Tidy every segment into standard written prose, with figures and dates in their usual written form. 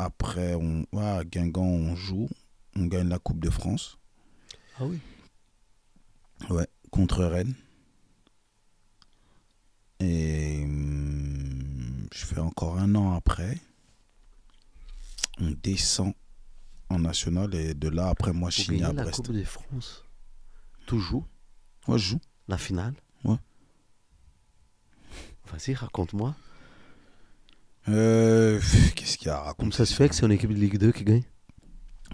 Après, à Guingamp, on joue. On gagne la Coupe de France. Ah oui. Ouais, contre Rennes. Et je fais encore un an après. On descend en national et de là, après, moi, je Vous signe à gagnez la Brest. Coupe de France. Toujours. Moi, je joue. La finale. Ouais. Vas-y, raconte-moi. Qu'est-ce qu'il y a à raconter? Comment ça se fait que c'est une équipe de Ligue 2 qui gagne?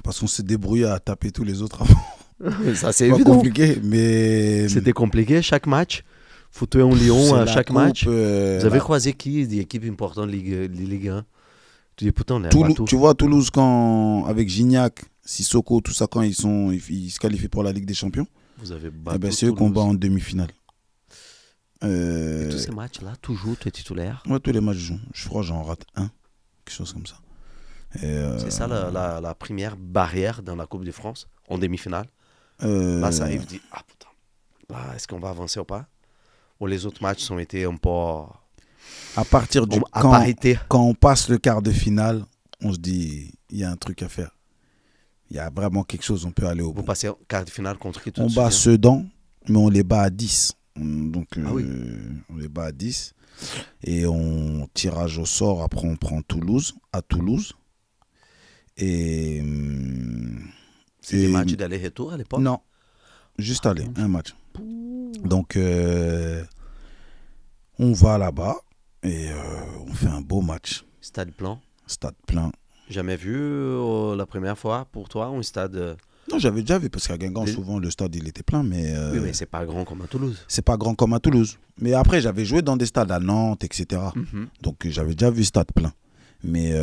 Parce qu'on s'est débrouillé à taper tous les autres avant. Ça, c'est Pas évident. compliqué, mais C'était compliqué chaque match. Faut tuer en Lyon c'est à la chaque coupe, match. Vous avez la- croisé qui des équipes importantes de Ligue 1? Tu dis, putain, on est à Toulouse, tout. tu vois, Toulouse, quand, avec Gignac, Sissoko, tout ça, quand ils se qualifient pour la Ligue des Champions, Vous avez eh battu ben, c'est eux qu'on bat en demi-finale. Et tous ces matchs-là, toujours, tu es titulaire. Ouais, tous les matchs, je crois que j'en rate un, quelque chose comme ça. C'est ça la première barrière dans la Coupe de France, en demi-finale. Là, ça arrive, dit, ah putain, là, est-ce qu'on va avancer ou pas? Ou les autres matchs ont été un peu à partir du à parité. quand on passe le quart de finale, on se dit, il y a un truc à faire. Il y a vraiment quelque chose, on peut aller au bout. Vous passez en quart de finale contre qui? On bat Sedan, mais on les bat à 10. Donc, oui. on les bat à 10. Et on tirage au sort. Après, on prend Toulouse, à Toulouse. Et. C'est des matchs d'aller-retour à l'époque? Non, juste aller, un match. Donc, on va là-bas et on fait un beau match. Stade plein? Stade plein. Jamais vu la première fois pour toi, un stade... Non, j'avais déjà vu parce qu'à Guingamp, souvent, le stade, il était plein. Mais, oui, mais c'est pas grand comme à Toulouse. C'est pas grand comme à Toulouse. Mais après, j'avais joué dans des stades à Nantes, etc. Donc, j'avais déjà vu stade plein. Mais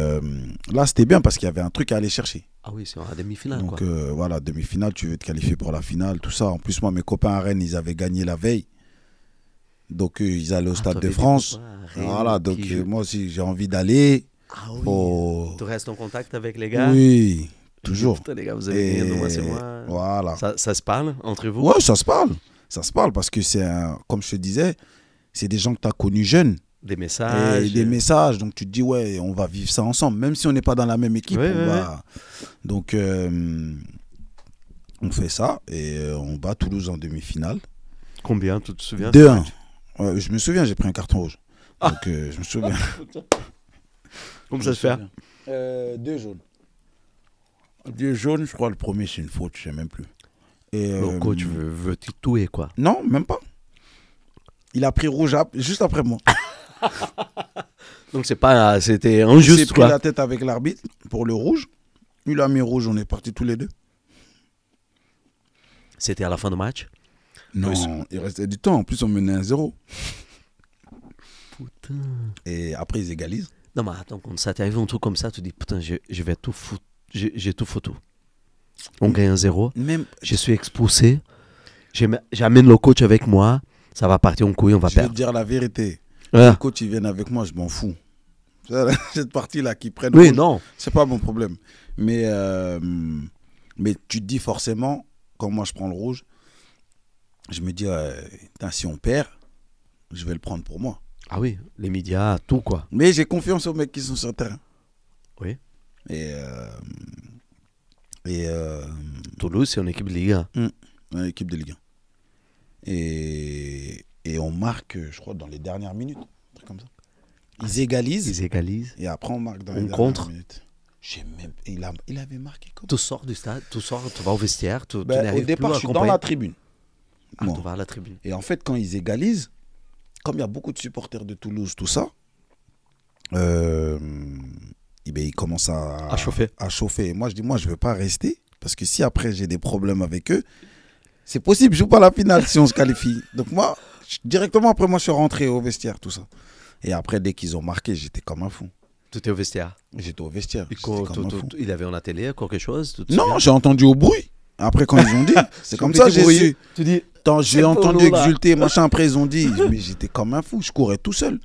là, c'était bien parce qu'il y avait un truc à aller chercher. Ah oui, c'est en demi-finale. Donc, quoi. voilà, demi-finale, tu veux te qualifier pour la finale, tout ça. En plus, moi, mes copains à Rennes, ils avaient gagné la veille. Donc, ils allaient au Stade de France. Voilà, donc moi aussi, j'ai envie d'aller. Ah oui. Tu restes en contact avec les gars? Oui, toujours. Putain, les gars, vous avez gagné, moi, c'est moi. Voilà. Ça se parle entre vous? Ouais, ça se parle. Ça se parle parce que c'est, comme je te disais, c'est des gens que tu as connus jeunes. Des messages. Et des messages. Donc, tu te dis, ouais, on va vivre ça ensemble. Même si on n'est pas dans la même équipe, Ouais, on va. Donc, on fait ça et on bat Toulouse en demi-finale. Combien, tu te souviens? 2-1. Ouais, je me souviens, j'ai pris un carton rouge. Donc, je me souviens. Comment ça se fait? 2 jaunes. 2 jaunes, je crois le premier, c'est une faute, je ne sais même plus. Et, le coach veut te tuer, quoi. Non, même pas. Il a pris rouge juste après moi. Donc, c'était injuste, Il s'est pris la tête avec l'arbitre pour le rouge. Il a mis rouge, on est partis tous les deux. C'était à la fin du match? Non, il restait du temps. En plus, on menait 1-0. Putain. Et après, ils égalisent. Non, mais attends, quand ça t'arrive un truc comme ça, tu dis, putain, je vais tout foutre. J'ai tout foutu. On gagne 1-0. Même... Je suis expulsé. J'amène le coach avec moi. Ça va partir en couille, on va perdre. Je vais te dire la vérité. Le coach, il vient avec moi, je m'en fous. Cette partie-là qui prennent. Oui, non. C'est pas mon problème. Mais tu te dis forcément, quand moi je prends le rouge, je me dis, si on perd, je vais le prendre pour moi. Ah oui, les médias, tout quoi. Mais j'ai confiance aux mecs qui sont sur le terrain. Oui. Et Toulouse, c'est une équipe de Ligue 1. Une équipe de Ligue 1. Et on marque, je crois, dans les dernières minutes. Un truc comme ça. Ils égalisent. Et après, on marque dans les dernières minutes. Il avait marqué comme ça. Tu sors du stade, tu vas au vestiaire. Tu au départ, je suis dans la tribune. Ah, tu vas à la tribune. Et en fait, quand ils égalisent, comme il y a beaucoup de supporters de Toulouse, tout ça, ils commencent à chauffer. Et moi, je dis, je ne veux pas rester. Parce que si après, j'ai des problèmes avec eux, c'est possible, je ne joue pas la finale si on se qualifie. Donc moi, directement après, je suis rentré au vestiaire, tout ça. Et après, dès qu'ils ont marqué, j'étais comme un fou. Tu étais au vestiaire? J'étais au vestiaire. Il avait en télé quelque chose? Non, j'ai entendu au bruit. Après, quand ils ont dit, c'est comme ça, j'ai su. Tu dis, j'ai entendu exulter, machin. Après, ils ont dit, mais j'étais comme un fou. Je courais tout seul.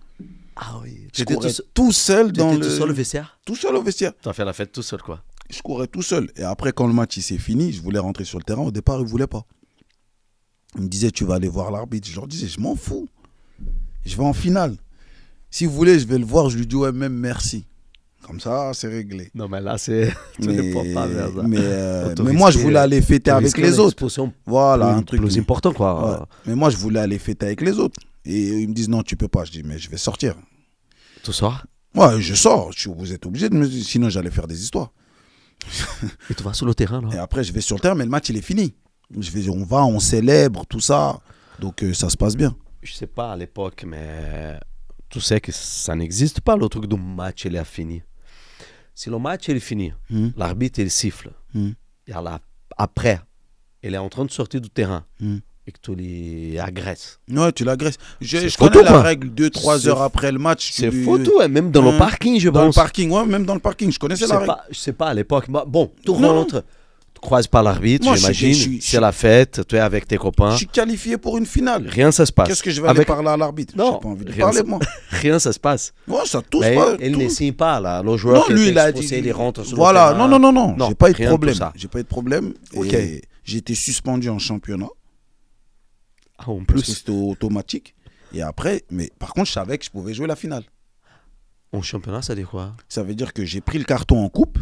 Ah oui. Je courais tout seul dans tout seul au vestiaire? Tout seul au vestiaire. Tu as fait la fête tout seul, quoi. Je courais tout seul. Et après, quand le match s'est fini, je voulais rentrer sur le terrain. Au départ, ils ne voulaient pas. Ils me disaient, tu vas aller voir l'arbitre. Je leur disais, je m'en fous. Je vais en finale. Si vous voulez, je vais le voir. Je lui dis, ouais, même merci. Comme ça, c'est réglé. Non, mais là, c'est... Mais moi, je voulais aller fêter avec les autres. Voilà, un truc plus important, quoi. Ouais. Mais moi, je voulais aller fêter avec les autres. Et ils me disent, non, tu peux pas. Je dis, mais je vais sortir. Tu sors? Ouais, je sors. Vous êtes obligé de me dire, sinon j'allais faire des histoires. Et tu vas sur le terrain, là? Et après, je vais sur le terrain, mais le match, il est fini. On va, on célèbre, tout ça. Donc, ça se passe bien. Je sais pas à l'époque, mais tu sais que ça n'existe pas, le truc du match, il est fini. Si le match, il est fini, l'arbitre, il siffle. Et après, il est en train de sortir du terrain. Et que tu l'agresses. Ouais, tu l'agresses. Je connais la règle 2-3 heures après le match. C'est photo, ouais, même dans le parking, je pense. Dans le parking, ouais, même dans le parking, je connaissais la règle. Je sais pas à l'époque. Bon, tu rentres, tu croises pas l'arbitre, j'imagine. C'est la fête, tu es avec tes copains. Je suis qualifié pour une finale. Rien, ça se passe. Qu'est-ce que je vais aller parler à l'arbitre? Non, j'ai pas envie de parler, moi. Rien, ça se passe. Ouais, ça touche pas. Il ne signe pas, là. Le joueur qui est exposé, il rentre sur voilà, le terrain. Non, j'ai pas eu de problème. J'ai pas eu de problème. Et j'ai été suspendu en championnat. Ah, en plus. Parce que c'était automatique. Et après, mais par contre, je savais que je pouvais jouer la finale. En championnat, ça dit quoi? Ça veut dire que j'ai pris le carton en coupe,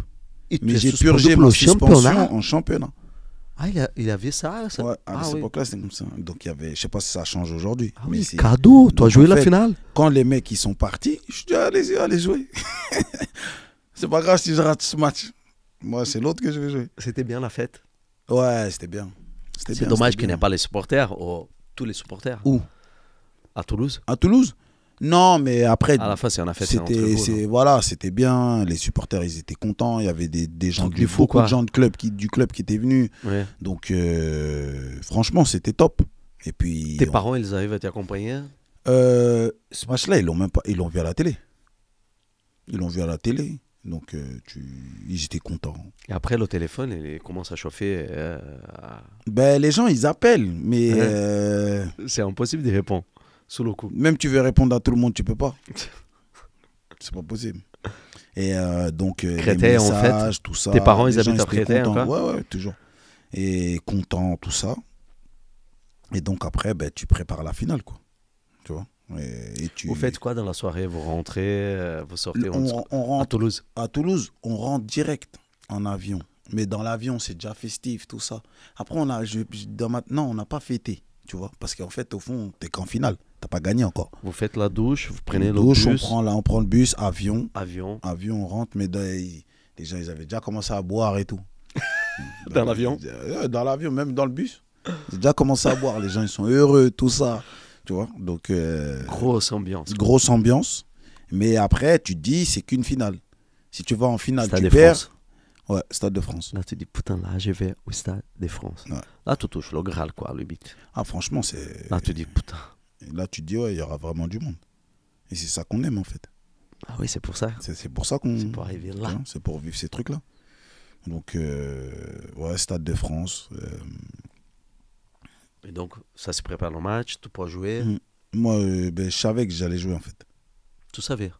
mais j'ai purgé ma suspension en championnat. Ah, il avait ça, Ouais, à cette époque-là, c'était comme ça. Donc, il y avait, je sais pas si ça change aujourd'hui. Ah oui, cadeau, tu as joué la finale? Quand les mecs ils sont partis, je dis allez jouer. C'est pas grave si je rate ce match. Moi, c'est l'autre que je vais jouer. C'était bien la fête? Ouais, c'était bien. C'est dommage qu'il n'y ait pas les supporters, tous les supporters. Où? À Toulouse? À Toulouse? Non, mais après. À la fin, c'est en fait. Voilà, c'était bien. Les supporters, ils étaient contents. Il y avait des gens, beaucoup de gens du club qui étaient venus. Ouais. Donc, franchement, c'était top. Et puis. Tes parents, ils arrivent à t'accompagner? Ce match-là, ils l'ont vu à la télé. Donc, ils étaient contents. Et après, le téléphone, il commence à chauffer. Les gens, ils appellent, mais... C'est impossible de répondre, sous le coup. Même tu veux répondre à tout le monde, tu peux pas. C'est pas possible. Et donc, Créteil, les messages, en fait, tout ça... Tes parents, ils habitent à Créteil encore? Ouais, toujours. Et content, tout ça. Et donc, après, tu prépares la finale, quoi. Tu vois? Vous faites quoi dans la soirée? Vous rentrez, vous sortez on rentre, à Toulouse? À Toulouse, on rentre direct en avion. Mais dans l'avion, c'est déjà festif, tout ça. Après, maintenant, on n'a pas fêté, tu vois. Parce qu'en fait, au fond, t'es qu'en finale. T'as pas gagné encore. Vous faites la douche, vous prenez le bus. On prend le bus, avion, on rentre. Mais les gens, ils avaient déjà commencé à boire et tout. Dans l'avion? Dans l'avion, même dans le bus. Ils ont déjà commencé à boire. Les gens, ils sont heureux, tout ça. Tu vois, donc grosse ambiance. Grosse ambiance. Mais après, tu te dis, c'est qu'une finale. Si tu vas en finale, Stade tu perds. Ouais, Stade de France. Là, tu dis, putain, là, je vais au Stade de France. Ouais. Là, tu touches le Graal, quoi, le but. Ah, franchement, c'est... Là, tu dis, putain. Et là, tu te dis, ouais, il y aura vraiment du monde. Et c'est ça qu'on aime, en fait. Ah oui, c'est pour ça. C'est pour ça qu'on... C'est pour arriver là. C'est pour vivre ces trucs-là. Donc, ouais, Stade de France... Et donc, ça se prépare le match, tu peux jouer. Moi, je savais que j'allais jouer, en fait. Tu savais?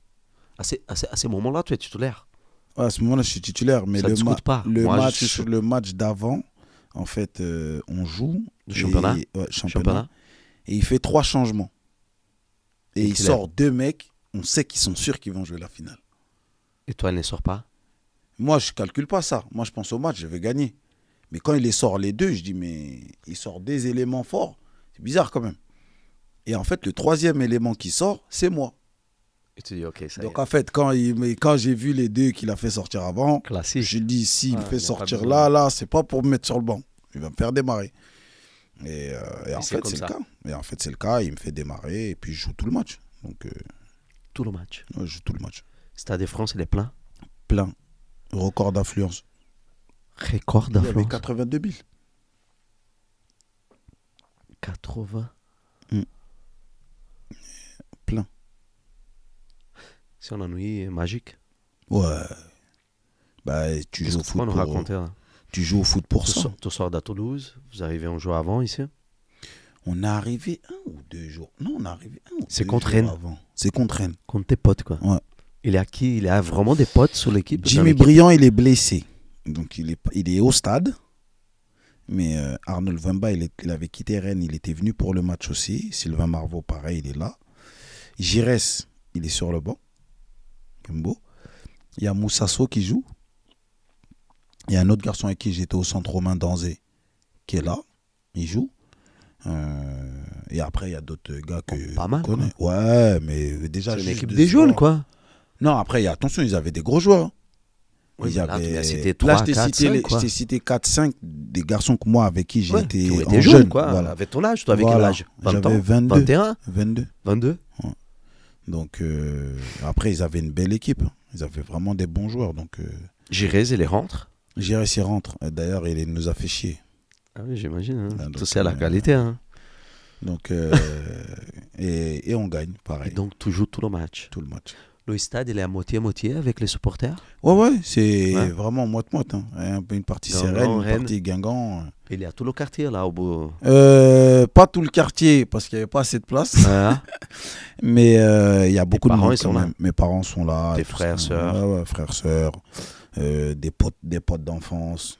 À ces moments-là, tu es titulaire? Ouais, à ce moment-là, je suis titulaire. Mais le match d'avant, en fait, on joue. Le championnat? Ouais, championnat. Et il fait 3 changements. Et il sort 2 mecs, on sait qu'ils sont sûrs qu'ils vont jouer la finale. Et toi, elle ne sort pas? Moi, je ne calcule pas ça. Moi, je pense au match, je vais gagner. Mais quand il les sort les 2, je dis, mais il sort des éléments forts. C'est bizarre quand même. Et en fait, le 3e élément qui sort, c'est moi. Et tu dis, ok, ça Donc en fait, quand j'ai vu les 2 qu'il a fait sortir avant, classique. Je dis, s'il me fait sortir là, c'est pas pour me mettre sur le banc. Il va me faire démarrer. Et en fait, c'est le cas. Et en fait, c'est le cas. Il me fait démarrer et puis je joue tout le match. Donc, tout le match? Ouais, je joue tout le match. Stade de France, il est plein? Plein. Record d'affluence. Record d'affluence? Il y avait 82 000. 80? Plein. C'est un ennui magique. Ouais. Tu joues au foot pour... raconter, là? Tu joues au foot pour ça. Tu sors de Toulouse, vous arrivez un jour avant ici? On est arrivé 1 ou 2 jours. Non, on est arrivé 1 ou 2 jours C'est contre Rennes. C'est contre Rennes. Contre tes potes, quoi. Ouais. Il est à qui? Il a vraiment des potes sur l'équipe? Jimmy Briand, il est blessé. Donc, il est au stade. Mais Arnold Vemba, il avait quitté Rennes. Il était venu pour le match aussi. Sylvain Marveau, pareil, il est là. Giresse, il est sur le banc. Kimbo. Il y a Moussasso qui joue. Il y a un autre garçon avec qui j'étais au centre Romain d'Anzé qui est là. Il joue. Et après, il y a d'autres gars que pas mal, je connais. Quoi. Ouais, mais déjà... C'est une équipe des jeunes, quoi. Non, après, attention, ils avaient des gros joueurs. Oui, là, tu as cité 3, là, 4, 5, je t'ai cité 4-5 des garçons que moi, avec qui j'étais qui en jeune, quoi. Voilà. Avec ton âge, toi, avec quel âge? 20 ans, j'avais 22. 21 22. Ouais. Donc, après, ils avaient une belle équipe. Ils avaient vraiment des bons joueurs. Donc, Girez, il les rentre. Girez, il rentre. D'ailleurs, il nous a fait chier. Ah oui, j'imagine. Hein. Donc, tout c'est à la qualité. Hein. Donc, et on gagne, pareil. Et donc, tu joues tout le match. Tout le match. Le stade, il est à moitié-moitié avec les supporters? Ouais, c'est vraiment moite-moite. Hein. Une partie Sereine, une partie Guingamp. Il y a tout le quartier, là, au bout. Pas tout le quartier, parce qu'il n'y avait pas assez de place. Mais il y a beaucoup de monde quand même. Mes parents sont là. Tes frères, sœurs. Ouais, frères, sœurs. Des potes d'enfance.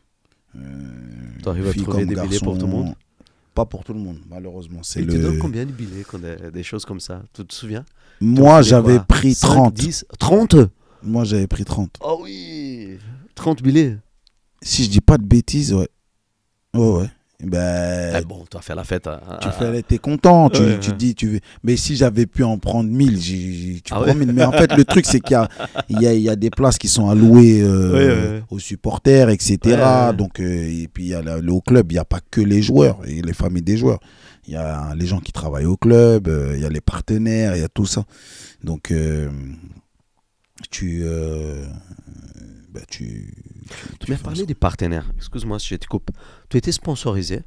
Tu arrives à trouver des billets pour tout le monde? Pas pour tout le monde, malheureusement. Ils te donnent combien de billets quand des choses comme ça? Tu te souviens? Moi, j'avais pris 30. 10, 30? Moi, j'avais pris 30. Oh oui, 30 billets. Si je dis pas de bêtises, ouais. Ouais. Ben, bon, tu vas faire la fête. T'es content, tu dis, tu veux. Mais si j'avais pu en prendre 1000, tu prends 1000. Mais en fait, le truc, c'est qu'il y a des places qui sont allouées aux supporters, etc. Donc, et puis, au club, il n'y a pas que les joueurs et les familles des joueurs. Il y a les gens qui travaillent au club, il y a les partenaires, il y a tout ça. Donc, tu m'as parlé des partenaires. Excuse-moi si je te coupe. Tu étais sponsorisé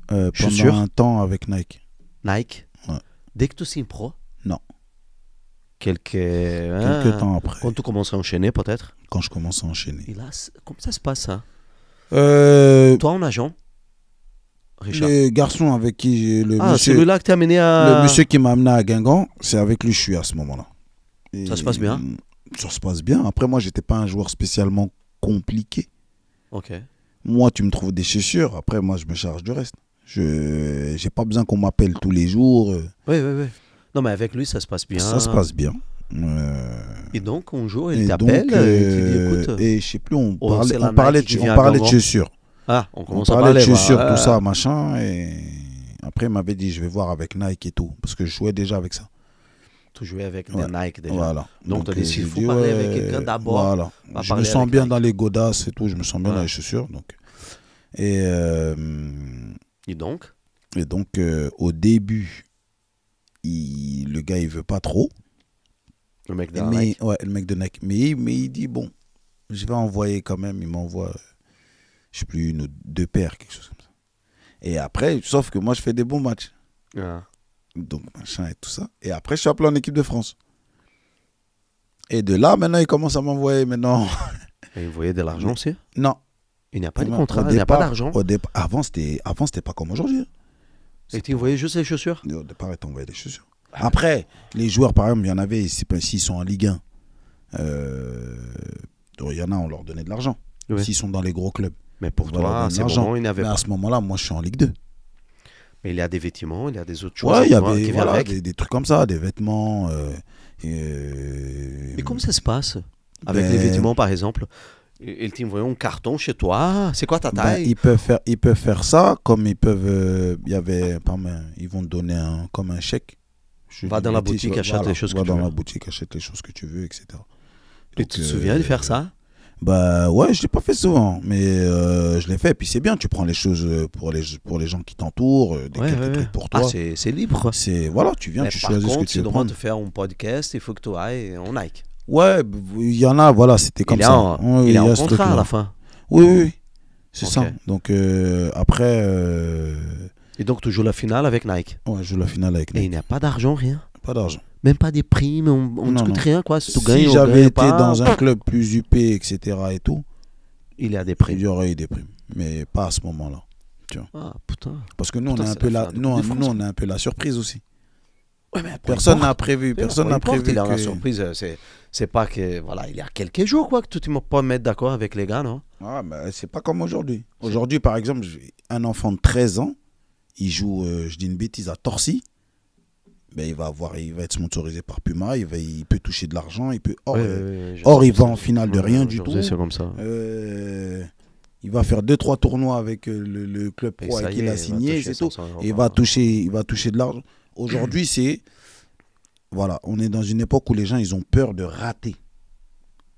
pendant un temps avec Nike. Nike? Ouais. Dès que tu signes pro? Non. Quelques temps après. Quand tu commences à enchaîner, peut-être? Quand je commence à enchaîner. Et là, comment ça se passe, ça? Toi, en agent? Richard. Les garçons avec qui j'ai... celui-là que tu as amené à... Le monsieur qui m'a amené à Guingamp, c'est avec lui que je suis à ce moment-là. Et ça se passe bien? Ça se passe bien. Après, moi, j'étais pas un joueur spécialement compliqué. Ok. Moi, tu me trouves des chaussures. Après, moi, je me charge du reste. Je n'ai pas besoin qu'on m'appelle tous les jours. Oui. Non, mais avec lui, ça se passe bien. Ça se passe bien. Et donc, un jour, il t'appelle et tu dis, écoute... Et je sais plus, on parlait de chaussures. Ah, on commence à parler de chaussures, tout ça, machin. Et après, il m'avait dit, je vais voir avec Nike et tout. Parce que je jouais déjà avec ça. Tu jouais avec des Nike déjà. Voilà. Donc, tu as dit, s'il faut parler avec quelqu'un d'abord. Voilà. Je me sens bien dans les godasses et tout. Je me sens bien dans les chaussures. Donc. Et donc, au début, le gars, il veut pas trop. Le mec de Nike. Ouais, le mec de Nike. Mais il dit, bon, je vais envoyer quand même. Il m'envoie, je sais plus, 1 ou 2 paires, quelque chose comme ça. Et après, sauf que moi, je fais des bons matchs. Donc, machin et tout ça. Et après, je suis appelé en équipe de France. Et de là, maintenant, il commence à m'envoyer maintenant. Et vous voyez de l'argent aussi? Non. Il n'y a pas de contrat, il n'y a pas d'argent. Avant, c'était pas comme aujourd'hui. Et tu envoyais juste les chaussures? Au départ, il t'envoyait des chaussures. Après, les joueurs, par exemple, il y en avait, s'ils sont en Ligue 1, il y en a, on leur donnait de l'argent. Oui. S'ils sont dans les gros clubs. Mais pour toi, à ce moment, il n'avait pas. À ce moment-là, moi, je suis en Ligue 2. Mais il y a des vêtements, il y a des autres choses. Ouais, il y avait des trucs comme ça, des vêtements. Et comment ça se passe avec les vêtements, par exemple? Ils t'envoient un carton chez toi. C'est quoi ta taille? Ils peuvent faire ça, comme ils peuvent. Ils vont te donner comme un chèque. Va dans la boutique, achète les choses que tu veux. Va dans la boutique, achète les choses que tu veux, etc. Et tu te souviens de faire ça? Bah ouais, je l'ai pas fait souvent, mais je l'ai fait. Et puis c'est bien, tu prends les choses pour les gens qui t'entourent, quelques trucs pour toi. Ah, c'est libre. Voilà, tu viens, tu choisis ce que tu veux prendre. Si tu demandes de faire un podcast, il faut que tu ailles en Nike. Ouais, il y en a, voilà, c'était comme ça. Il est en contrat à la fin. Oui, c'est ça. Donc après... Et donc tu joues la finale avec Nike? Ouais, je joue la finale avec Nike. Et il n'y a pas d'argent, rien? Pas d'argent. Même pas des primes, on ne discute rien, quoi. Si j'avais été dans un club plus huppé, etc. et tout, il y a des primes. Il y aurait eu des primes, mais pas à ce moment-là. Tu vois. Ah, putain. Parce que nous, on est un peu la surprise aussi. Ouais, mais personne n'a prévu. La surprise, c'est pas que. Voilà, il y a quelques jours, quoi, que tu ne peux pas mettre d'accord avec les gars, non? Ah, mais c'est pas comme aujourd'hui. Aujourd'hui, par exemple, un enfant de 13 ans, il joue, je dis une bêtise, à Torcy. ben, il va être sponsorisé par Puma, il peut toucher de l'argent, or il va en finale de rien du tout. C'est comme ça. Il va faire 2-3 tournois avec le club pro avec qui il a signé, c'est tout. Et il va toucher de l'argent. Aujourd'hui, voilà, on est dans une époque où les gens, ils ont peur de rater.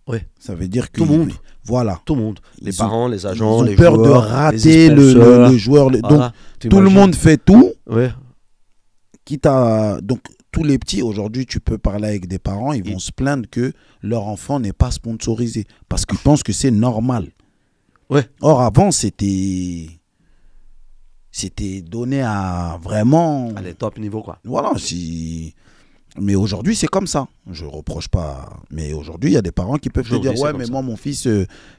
Ouais. Ça veut dire que tout le monde. Voilà. Tout le monde. Les parents, les agents, les joueurs. Ils ont peur de rater le joueur. Voilà. Donc, tout le monde fait tout. Ouais. Donc, tous les petits, aujourd'hui, tu peux parler avec des parents, ils vont se plaindre que leur enfant n'est pas sponsorisé. Parce qu'ils pensent que c'est normal. Ouais. Or, avant, c'était donné à vraiment... À les top niveau, quoi. Voilà, mais aujourd'hui, c'est comme ça. Je reproche pas. Mais aujourd'hui, il y a des parents qui peuvent te dire, ouais, mais moi, mon fils,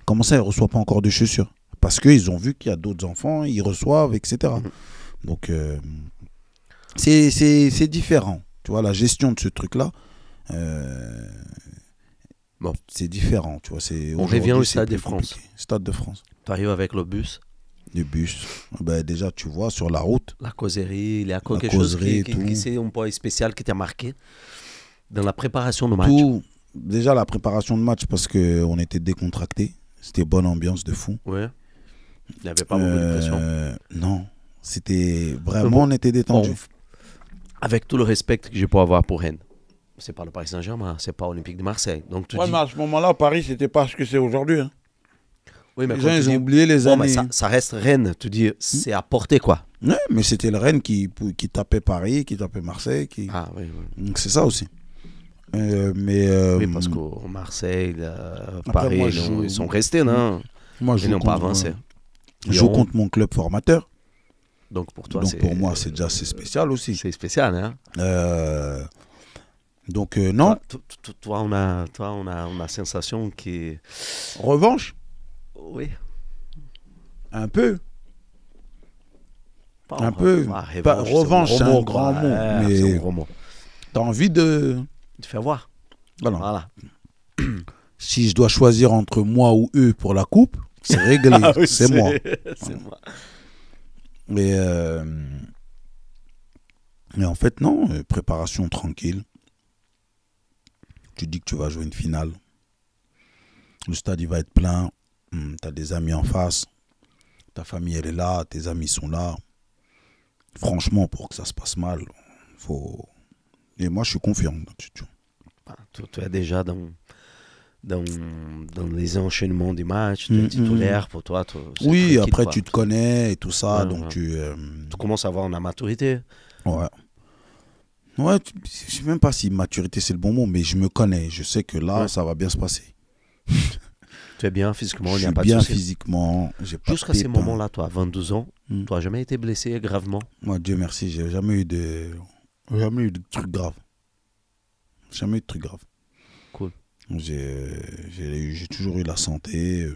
comment ça, il ne reçoit pas encore de chaussures? Parce qu'ils ont vu qu'il y a d'autres enfants, ils reçoivent, etc. Donc, c'est différent. Tu vois, la gestion de ce truc-là, c'est différent. Tu vois, on revient au Stade de France. Stade de France. Tu arrives avec le bus. Le bus. Ben, déjà, tu vois, sur la route. La causerie, il y a quelque chose qui c'est un peu spécial qui t'a marqué dans la préparation de match. Déjà, la préparation de match, parce qu'on était décontractés. C'était bonne ambiance de fou. Ouais. Il n'y avait pas beaucoup de pression. Non. C'était vraiment, on était détendus. Avec tout le respect que je peux avoir pour Rennes. C'est pas le Paris Saint-Germain, c'est pas Olympique de Marseille. Donc, mais à ce moment-là, Paris, c'était pas ce que c'est aujourd'hui. Hein. Oui, mais les gens, ils ont oublié les années. Mais ça reste Rennes, tu dis, c'est à portée, quoi. Ouais, mais c'était le Rennes qui tapait Paris, qui tapait Marseille. Ah, oui. Donc, c'est ça aussi. Oui, parce que Marseille, Paris, ils sont restés, non? Moi, ils n'ont pas avancé. Je joue contre mon club formateur. Donc, pour toi, pour moi, c'est déjà spécial aussi. C'est spécial, hein? Donc, non. Toi, on a la sensation qui... Revanche? Oui. Un peu. Un peu. Revanche, c'est un grand mot. Mais t'as envie de faire voir. Voilà. Si je dois choisir entre moi ou eux pour la coupe, c'est réglé. Oui, c'est moi. C'est moi. Mais en fait, non. Préparation tranquille. Tu dis que tu vas jouer une finale. Le stade, il va être plein. Tu as des amis en face. Ta famille, elle est là. Tes amis sont là. Franchement, pour que ça se passe mal, faut... Et moi, je suis confiant. Tu es déjà dans les enchaînements du match. Tu es titulaire pour toi. Oui, après, quoi. Tu te connais et tout ça. Donc tu commences à avoir une maturité. Ouais. Ouais, je sais même pas si maturité c'est le bon mot, mais je me connais. Je sais que là, ça va bien se passer. Tu es bien physiquement, il n'y a pas de souci. souci. Bien physiquement. Jusqu'à ces moments-là, toi, à 22 ans, tu n'as jamais été blessé gravement? Moi, Dieu merci, j'ai jamais eu de trucs graves. Jamais eu de trucs graves. Cool. J'ai toujours eu la santé.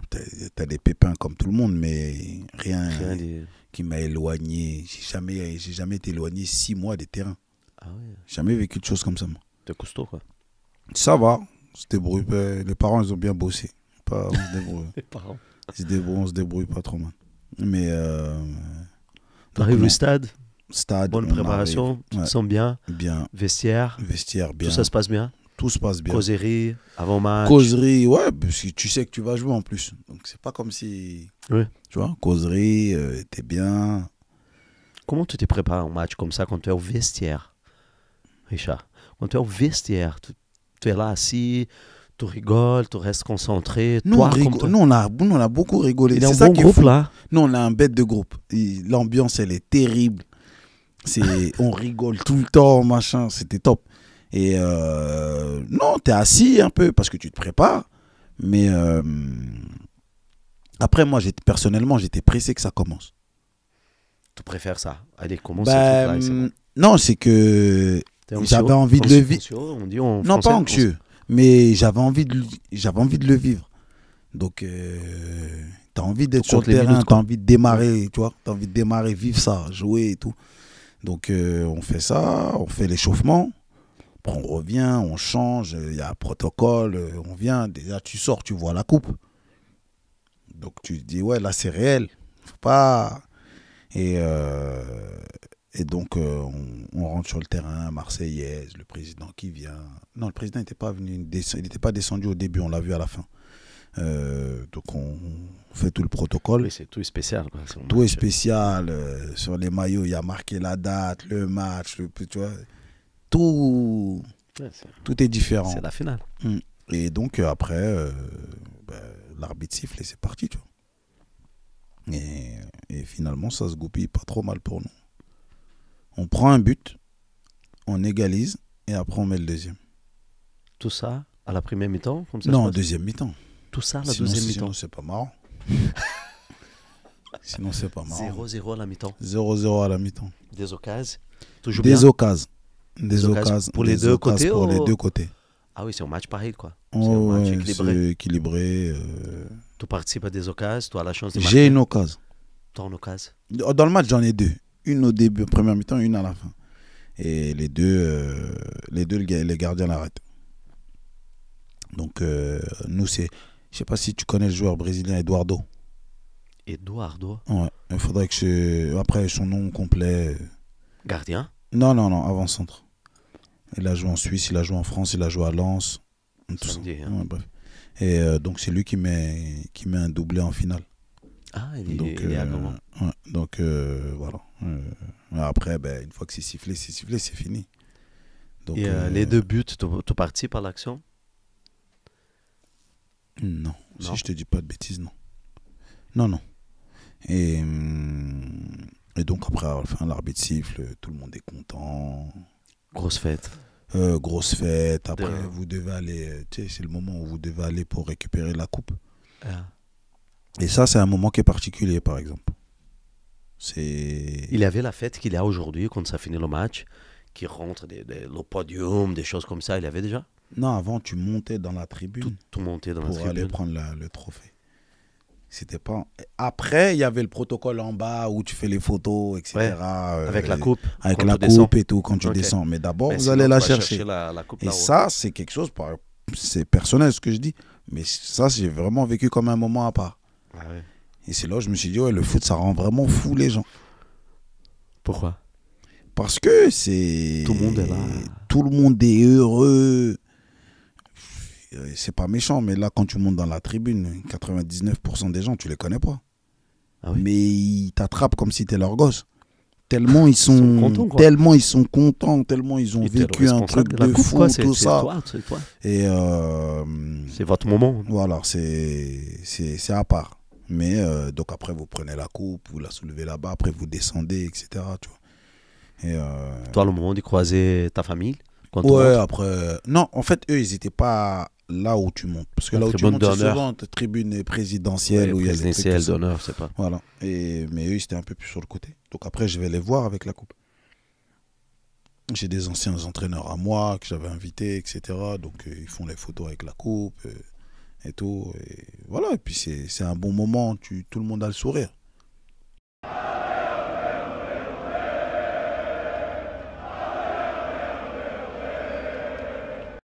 T'as des pépins comme tout le monde, mais rien qui m'a éloigné. J'ai jamais été éloigné 6 mois des terrains. Ah ouais. Jamais vécu de choses comme ça, moi. T'es costaud, quoi. Ça va. On se débrouille. Les parents, ils ont bien bossé. On se débrouille. Les parents. On se débrouille pas trop mal. Mais... T'arrives au stade. Bonne préparation. Tu te sens bien. Bien. Vestiaire, bien. Tout ça se passe bien. Tout se passe bien. Causerie, avant match. Causerie, ouais, parce que tu sais que tu vas jouer en plus. Donc c'est pas comme si... Oui. Tu vois, causerie, t'es bien. Comment tu te prépares un match comme ça quand tu es au vestiaire, Richard? Quand tu es au vestiaire, tu es là assis, tu rigoles, tu restes concentré. Nous, on a beaucoup rigolé. Il y a un bon groupe là. Nous, on a un bête de groupe. L'ambiance, elle est terrible. On rigole tout le temps, machin. C'était top. Et non, t'es assis un peu parce que tu te prépares. Mais après, moi, personnellement, j'étais pressé que ça commence. Tu préfères ça? Allez, commence ce truc-là et c'est bon. Non, c'est que j'avais envie de le vivre. Non, pas anxieux, mais j'avais envie de le vivre. Donc, t'as envie d'être sur le terrain, t'as envie de démarrer, tu vois. T'as envie de démarrer, vivre ça, jouer et tout. Donc, on fait ça, on fait l'échauffement. Après, on revient, on change, il y a un protocole, on vient. Déjà, tu sors, tu vois la coupe. Donc, tu te dis, ouais, là, c'est réel. Faut pas... Et Et donc, on rentre sur le terrain, Marseillaise, le président qui vient. Non, le président n'était pas venu, il n'était pas descendu au début, on l'a vu à la fin. Donc, on fait tout le protocole. Oui, tout est spécial. Quoi. Tout est spécial. Sur les maillots, il y a marqué la date, le match, tu vois. Tout est différent. C'est la finale. Et donc, après, l'arbitre siffle et c'est parti, tu vois. Et finalement, ça se goupille pas trop mal pour nous. On prend un but, on égalise et après on met le deuxième. Tout ça à la première mi-temps comme ça? Non, deuxième mi-temps. Tout ça à la deuxième mi-temps? Sinon, c'est pas marrant. Sinon, c'est pas marrant. 0-0 à la mi-temps. 0-0 à la mi-temps. Des occasions? Toujours des bien? occasions. Des occasions. Pour les deux côtés? Pour les deux côtés. Ah oui, c'est un match pareil, quoi. C'est un match équilibré. C'est équilibré. Tu participes à des occasions, tu as la chance de marquer? J'ai une occasion. Tu as une occasion? Dans le match, j'en ai deux. Une au début, première mi-temps, une à la fin. Et les deux les gardiens l'arrêtent. Donc, nous, c'est... Je sais pas si tu connais le joueur brésilien Eduardo. Eduardo? Ouais. Il faudrait que après, son nom complet... Gardien? Non, avant-centre. Il a joué en Suisse, il a joué en France, il a joué à Lens. Tout ça. Dit, hein. Ouais, bref. Et donc, c'est lui qui met un doublé en finale. Ah, il est à Gand. Ouais, donc, voilà. Après, une fois que c'est sifflé, c'est fini. Donc, et les deux buts, tu participes à l'action? Non. Si je te dis pas de bêtises, non. Non. Et donc, après, à la fin, l'arbitre siffle, tout le monde est content. Grosse fête. Grosse fête. Après, vous devez aller... Tu sais, c'est le moment où vous devez aller pour récupérer la coupe. Ah. Et ça, c'est un moment qui est particulier, par exemple. Il y avait la fête qu'il y a aujourd'hui, quand ça finit le match, qui rentre le podium, des choses comme ça, il y avait déjà? Non, avant, tu montais dans la tribune. Tout montait dans la tribune. Pour aller prendre le trophée. C'était pas... Après, il y avait le protocole en bas où tu fais les photos, etc. Ouais, avec la coupe. Avec la coupe et tout, quand tu descends. Mais d'abord, vous allez la chercher. La coupe et ça, c'est quelque chose... C'est personnel, ce que je dis. Mais ça, j'ai vraiment vécu comme un moment à part. Ah ouais. Et c'est là où je me suis dit, ouais, le foot, ça rend vraiment fou les gens. Pourquoi? Parce que c'est... Tout le monde est là. Tout le monde est heureux. C'est pas méchant, mais là, quand tu montes dans la tribune, 99% des gens, tu les connais pas. Ah oui? Mais ils t'attrapent comme si t'es leur gosse. Tellement ils sont contents, tellement ils sont contents, tellement ils ont vécu un truc de fou, quoi, tout ça. C'est toi. Et c'est votre moment. Voilà, c'est à part. Mais donc après, vous prenez la coupe, vous la soulevez là-bas, après vous descendez, etc. Tu vois. Et toi, le moment de croiser ta famille? Ouais, après... Non, en fait, eux, ils n'étaient pas là où tu montes. Parce que là où tu montes, c'est souvent tribune présidentielle. Ouais, où présidentielle d'honneur, c'est pas... Voilà. Mais eux, ils étaient un peu plus sur le côté. Donc après, je vais les voir avec la coupe. J'ai des anciens entraîneurs à moi que j'avais invités, etc. Donc ils font les photos avec la coupe et tout. Et voilà. Et puis c'est un bon moment. Tout le monde a le sourire.